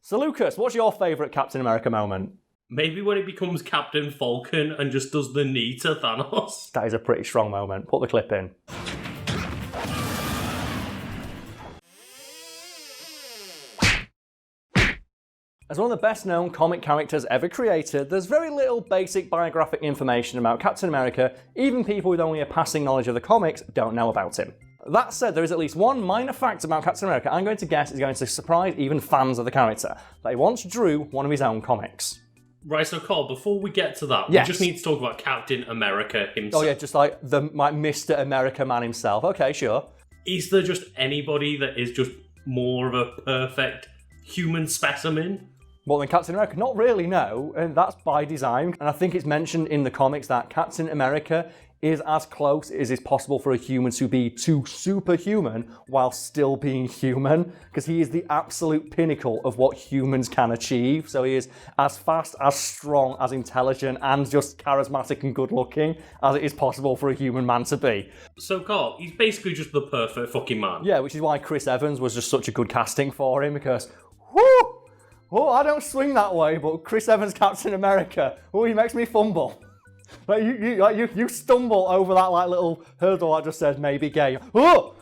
So Lucas, what's your favourite Captain America moment? Maybe when he becomes Captain Falcon and just does the knee to Thanos. That is a pretty strong moment. Put the clip in. As one of the best known comic characters ever created, there's very little basic biographic information about Captain America. Even people with only a passing knowledge of the comics don't know about him. That said, there is at least one minor fact about Captain America I'm going to guess is going to surprise even fans of the character, that he once drew one of his own comics. Right, so Karl, before we get to that, Yes. we just need to talk about Captain America himself. Oh yeah, just like the Mr. America man himself. Okay, sure. Is there just anybody that is just more of a perfect human specimen? More than Captain America? Not really, no, and that's by design. And I think it's mentioned in the comics that Captain America is as close as is possible for a human to be to superhuman while still being human, because he is the absolute pinnacle of what humans can achieve. So he is as fast, as strong, as intelligent, and just charismatic and good looking as it is possible for a human man to be. So Karl, he's basically just the perfect fucking man. Yeah, which is why Chris Evans was just such a good casting for him, because, whoo! Oh, I don't swing that way, but Chris Evans, Captain America, oh, he makes me fumble. Like you stumble over that like little hurdle I just said maybe gay. Oh,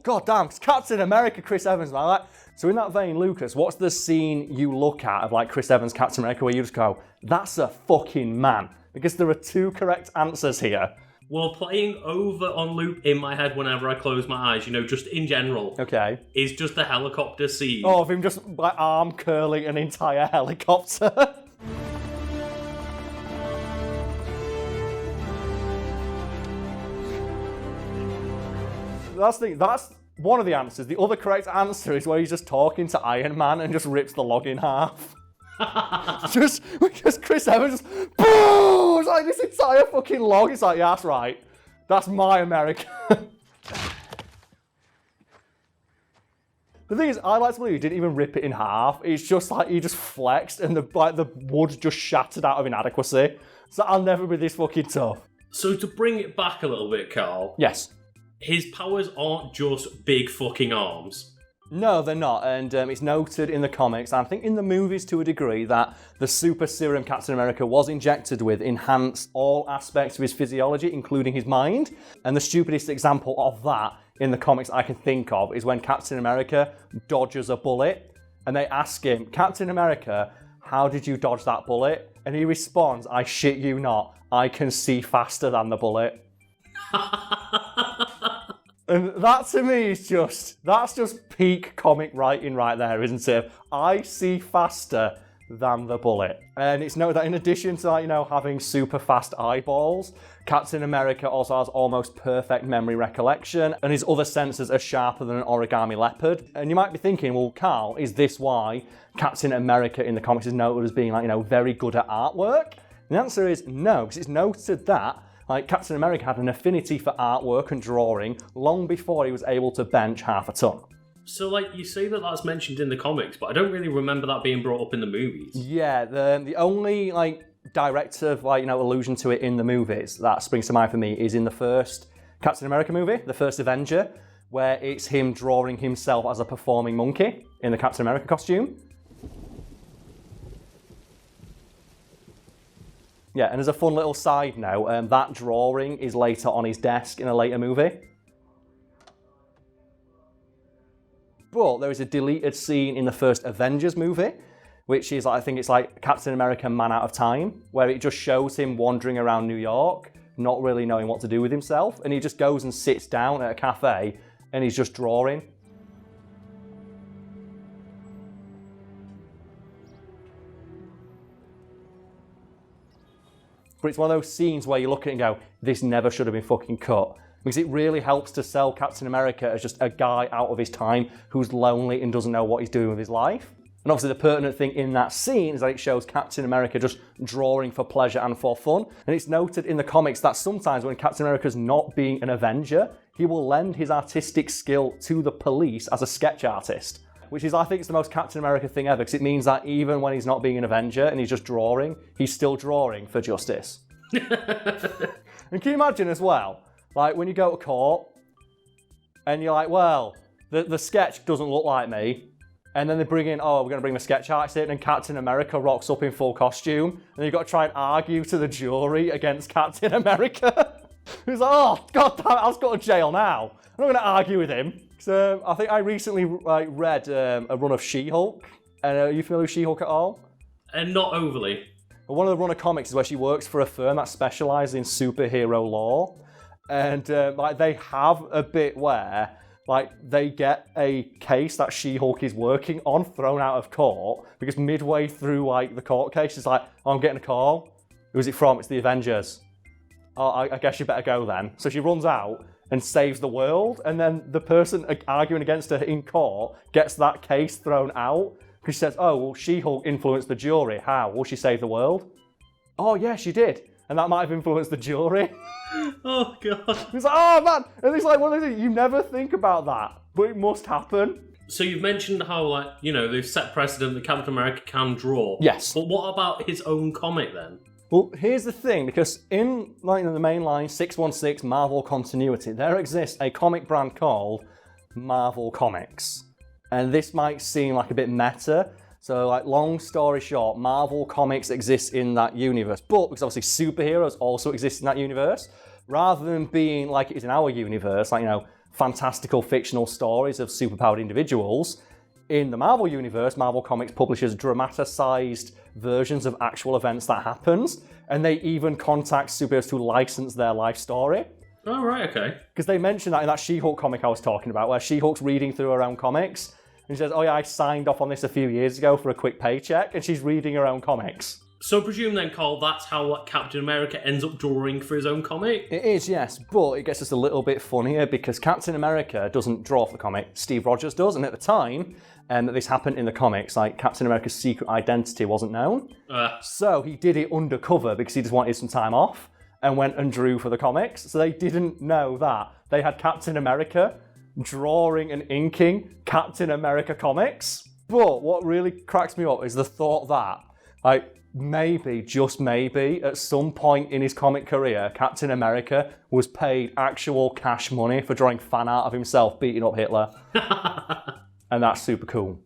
god damn, it's Captain America, Chris Evans, like that. So in that vein, Lucas, what's the scene you look at of like Chris Evans, Captain America, where you just go, that's a fucking man? Because there are two correct answers here. Well, playing over on loop in my head whenever I close my eyes, just in general, Okay. is just the helicopter scene. Oh, of him just like arm curling an entire helicopter. That's one of the answers. The other correct answer is where he's just talking to Iron Man and just rips the log in half. just because Chris Evans just, boom! It's like this entire fucking log. It's like, yeah, that's right. That's my America. The thing is, I like to believe he didn't even rip it in half. It's just like he just flexed and the wood just shattered out of inadequacy. So I'll never be this fucking tough. So to bring it back a little bit, Karl. Yes. His powers aren't just big fucking arms. No, they're not, and it's noted in the comics, and I think in the movies to a degree, that the super serum Captain America was injected with enhanced all aspects of his physiology, including his mind. And the stupidest example of that in the comics I can think of is when Captain America dodges a bullet, and they ask him, Captain America, how did you dodge that bullet? And he responds, I shit you not, I can see faster than the bullet. And that to me is that's just peak comic writing right there, isn't it? I see faster than the bullet. And it's noted that in addition to that, having super fast eyeballs, Captain America also has almost perfect memory recollection, and his other senses are sharper than an origami leopard. And you might be thinking, well, Karl, is this why Captain America in the comics is noted as being very good at artwork? And the answer is no, because it's noted that Captain America had an affinity for artwork and drawing long before he was able to bench half a ton. So, you say that that's mentioned in the comics, but I don't really remember that being brought up in the movies. Yeah, the only, direct of, allusion to it in the movies that springs to mind for me is in the first Captain America movie, the first Avenger, where it's him drawing himself as a performing monkey in the Captain America costume. Yeah, and as a fun little side note, that drawing is later on his desk in a later movie. But there is a deleted scene in the first Avengers movie, which is, I think it's like Captain America Man Out of Time, where it just shows him wandering around New York, not really knowing what to do with himself, and he just goes and sits down at a cafe, and he's just drawing. But it's one of those scenes where you look at it and go, this never should have been fucking cut. Because it really helps to sell Captain America as just a guy out of his time who's lonely and doesn't know what he's doing with his life. And obviously the pertinent thing in that scene is that it shows Captain America just drawing for pleasure and for fun. And it's noted in the comics that sometimes when Captain America's not being an Avenger, he will lend his artistic skill to the police as a sketch artist. Which is, I think, it's the most Captain America thing ever, because it means that even when he's not being an Avenger and he's just drawing, he's still drawing for justice. And can you imagine as well, when you go to court and you're like, well, the sketch doesn't look like me, And then they bring in, we're going to bring the sketch artist in, and Captain America rocks up in full costume. And you've got to try and argue to the jury against Captain America. He's like, oh, God damn it, I'll go to jail now. I'm not going to argue with him. So I think I recently read a run of She-Hulk. And are you familiar with She-Hulk at all? And not overly. One of the run of comics is where she works for a firm that specialises in superhero law. And they have a bit where they get a case that She-Hulk is working on thrown out of court because midway through the court case, she's like, I'm getting a call. Who's it from? It's the Avengers. Oh, I guess you better go then. So she runs out and saves the world, and then the person arguing against her in court gets that case thrown out because she says, oh, well, She-Hulk influenced the jury. How? Will she save the world? Oh, yeah, she did. And that might have influenced the jury. Oh, God. He's like, oh, man. And it's like one of those things, you never think about that, but it must happen. So you've mentioned how, they've set precedent that Captain America can draw. Yes. But what about his own comic, then? Well, here's the thing, because in the mainline 616 Marvel continuity, there exists a comic brand called Marvel Comics. And this might seem like a bit meta. So, long story short, Marvel Comics exists in that universe. But, because obviously superheroes also exist in that universe, rather than being like it is in our universe, fantastical fictional stories of superpowered individuals, in the Marvel universe, Marvel Comics publishes dramaticized versions of actual events that happens, and they even contact superheroes to license their life story. Oh, right, okay. Because they mentioned that in that She-Hulk comic I was talking about, where She-Hulk's reading through her own comics, and she says, oh yeah, I signed off on this a few years ago for a quick paycheck, and she's reading her own comics. So presume then, Karl, that's how Captain America ends up drawing for his own comic? It is, yes, but it gets us a little bit funnier because Captain America doesn't draw for the comic, Steve Rogers does, and at the time that this happened in the comics, Captain America's secret identity wasn't known. So he did it undercover because he just wanted some time off and went and drew for the comics. So they didn't know that. They had Captain America drawing and inking Captain America comics. But what really cracks me up is the thought that, maybe, just maybe, at some point in his comic career, Captain America was paid actual cash money for drawing fan art of himself beating up Hitler. And that's super cool.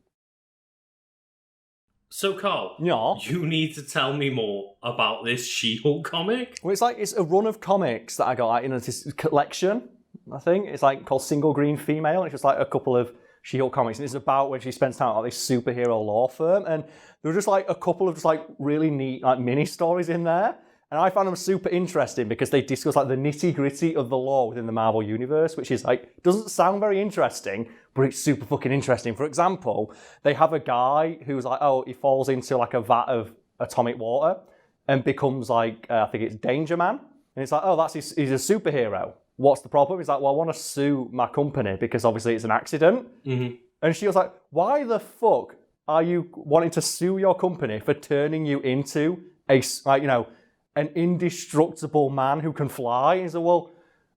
So, Karl, Yeah. You need to tell me more about this She-Hulk comic. Well, it's a run of comics that I got in this collection, I think. It's called Single Green Female. It's just a couple of She-Hulk comics, and it's about when she spends time at this superhero law firm, and there were just a couple of just really neat mini stories in there, and I found them super interesting because they discuss the nitty-gritty of the law within the Marvel universe, which is doesn't sound very interesting, but it's super fucking interesting. For example, they have a guy who's he falls into a vat of atomic water and becomes I think it's Danger Man, and it's he's a superhero. What's the problem? He's well, I want to sue my company because obviously it's an accident. Mm-hmm. And she was why the fuck are you wanting to sue your company for turning you into an indestructible man who can fly? He said, well,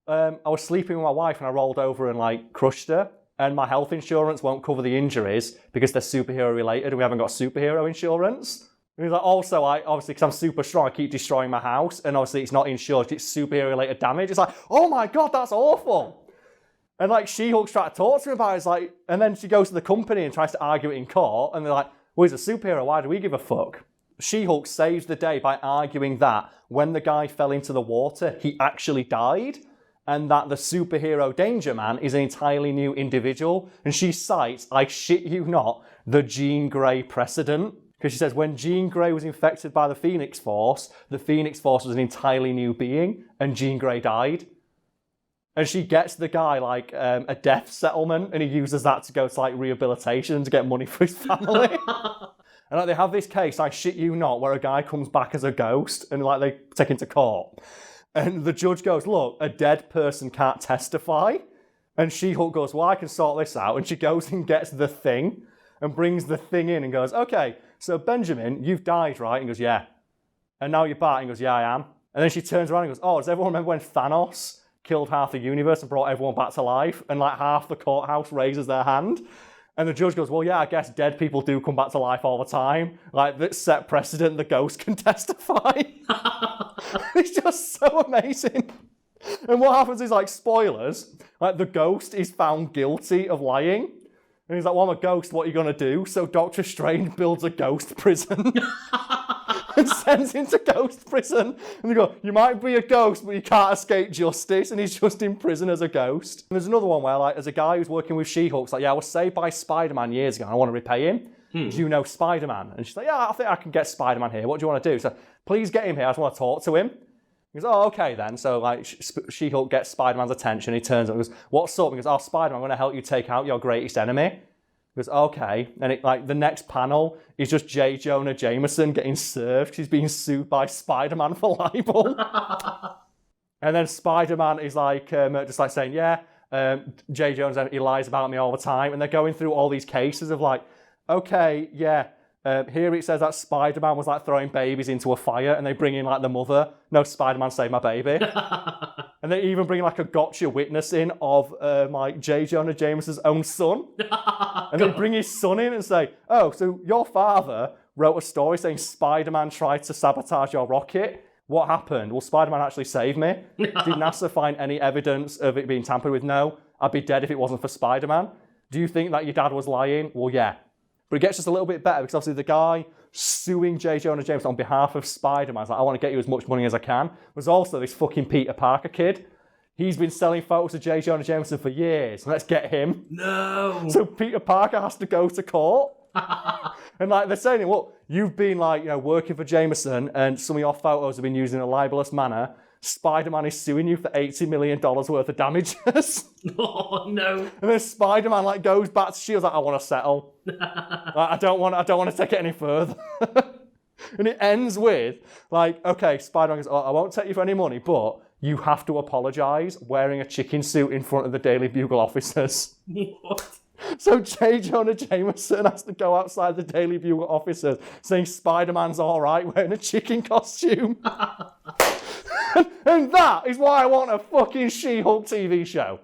I was sleeping with my wife and I rolled over and crushed her, and my health insurance won't cover the injuries because they're superhero related and we haven't got superhero insurance. And he's also, obviously, because I'm super strong, I keep destroying my house, and obviously it's not insured, it's superhero-related damage. It's oh my God, that's awful! And, She-Hulk's trying to talk to him about it, and then she goes to the company and tries to argue it in court, and they're well, he's a superhero, why do we give a fuck? She-Hulk saves the day by arguing that when the guy fell into the water, he actually died, and that the superhero Danger Man is an entirely new individual, and she cites, I shit you not, the Jean Grey precedent. Because she says, when Jean Grey was infected by the Phoenix Force was an entirely new being, and Jean Grey died. And she gets the guy, a death settlement, and he uses that to go to, rehabilitation to get money for his family. And, they have this case, I shit you not, where a guy comes back as a ghost, and, they take him to court. And the judge goes, look, a dead person can't testify. And She-Hulk goes, well, I can sort this out. And she goes and gets the thing, and brings the thing in and goes, okay, so Benjamin, you've died, right? And he goes, yeah. And now you're back. And he goes, yeah, I am. And then she turns around and goes, oh, does everyone remember when Thanos killed half the universe and brought everyone back to life? And half the courthouse raises their hand. And the judge goes, well, yeah, I guess dead people do come back to life all the time. That set precedent, the ghost can testify. It's just so amazing. And what happens is, spoilers, the ghost is found guilty of lying. And he's like, well, I'm a ghost, what are you going to do? So Doctor Strange builds a ghost prison and sends him to ghost prison. And they go, you might be a ghost, but you can't escape justice. And he's just in prison as a ghost. And there's another one where, like, there's a guy who's working with She-Hulk. Like, yeah, I was saved by Spider-Man years ago. And I want to repay him. Do you know Spider-Man? And she's like, yeah, I think I can get Spider-Man here. What do you want to do? So, please get him here. I just want to talk to him. He goes, oh, okay then. So, like, She-Hulk gets Spider-Man's attention. He turns up and goes, what's up? He goes, oh, Spider-Man, I'm going to help you take out your greatest enemy. He goes, okay. And the next panel is just J. Jonah Jameson getting served. He's being sued by Spider-Man for libel. And then Spider-Man is like, just like saying, yeah, J. Jonah, he lies about me all the time. And they're going through all these cases of like, okay, yeah. Here it says that Spider-Man was like throwing babies into a fire and they bring in like the mother. No, Spider-Man saved my baby. And they even bring like a gotcha witness in of like J. Jonah Jameson's own son. And they bring his son in and say, oh, so your father wrote a story saying Spider-Man tried to sabotage your rocket. What happened? Well, Spider-Man actually saved me. Did NASA find any evidence of it being tampered with? No. I'd be dead if it wasn't for Spider-Man. Do you think that your dad was lying? Well, yeah. But it gets just a little bit better because obviously the guy suing J. Jonah Jameson on behalf of Spider-Man, like, I want to get you as much money as I can, was also this fucking Peter Parker kid. He's been selling photos of J. Jonah Jameson for years. Let's get him. No. So Peter Parker has to go to court. And like they're saying, well, you've been like, working for Jameson and some of your photos have been used in a libelous manner. Spider-Man is suing you for $80 million worth of damages. Oh no. And then Spider-Man like goes back to S.H.I.E.L.D. like, I want to settle. I don't want to take it any further. And it ends with like, okay, Spider-Man goes, oh, I won't take you for any money, but you have to apologise wearing a chicken suit in front of the Daily Bugle officers. What? So J. Jonah Jameson has to go outside the Daily Bugle officers saying Spider-Man's all right wearing a chicken costume. And that is why I want a fucking She-Hulk TV show.